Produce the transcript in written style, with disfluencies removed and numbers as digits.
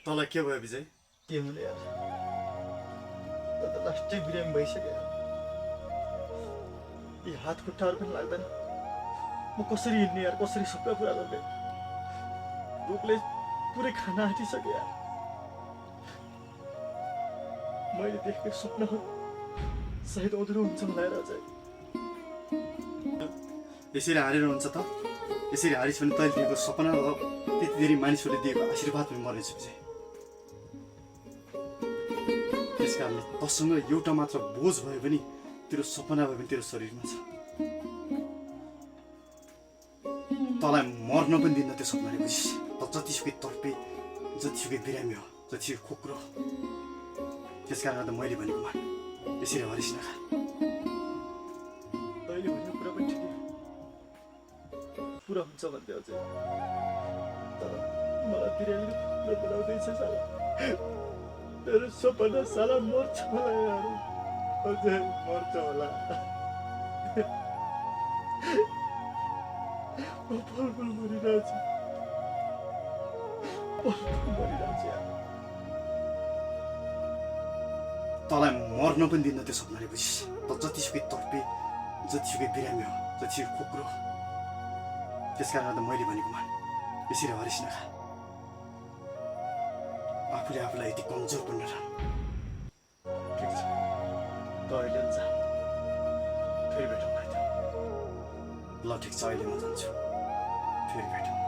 तँलाई के भयो विजय? के हुने यार, त लास्टै बिरामी भइसक्यो यार। यी हात खुट्टाहरू पनि लाग्दैन। म कसरी हिँड्ने यार, कसरी सबै पुरा गर्ने? भोकले पुरै खाना आँटिसक्यो यार। मैले देखेको सपना सायद अधुरो हुन्छ होला यार अझै। यसरी हारेर हुन्छ त? यसरी हारिस भने तैँले दिएको सपना र त्यति धेरै मानिसहरूले दिएको आशीर्वाद पनि मरेछ विजय। त्यस कारणले तँसँग एउटा मात्र बोझ भयो भने तेरो सपना भयो भने तेरो शरीरमा छ। तँलाई मर्न पनि दिन्न त्यो सपनाले, बुझिस्? त जतिसुकै तर्पे, जतिसुकै बिरामी हो, जतिसुकै खोक्रो, त्यस कारण त मैले भनेको मान, यसरी हरिस नखा। तैँले भनेको कुरा पनि ठिकै हो, पुरा हुन्छ भन्दै अझै। तर मलाई बिरामीले खोक्रो बनाउँदैछ साला। मेरो सपना साला मर्छ होला यार, अझै मर्छ होला। फलफुल मरिरहेछ, यार। तँलाई मर्न पनि दिन्न त्यो सपनाले, बुझिस्? त जतिसुकै तर्पे, जतिसुकै बिरामी हो, जतिसुकै खोक्रो, त्यस कारण त मैले भनेको मान, यसरी हरिस नखा। आफूले आफूलाई यति कमजोर पनि नठान। ठिक छ, त अहिले जा, फेरि भेटौँ न त। ल ठिक छ, अहिले म जान्छु, फेरि भेटौँ।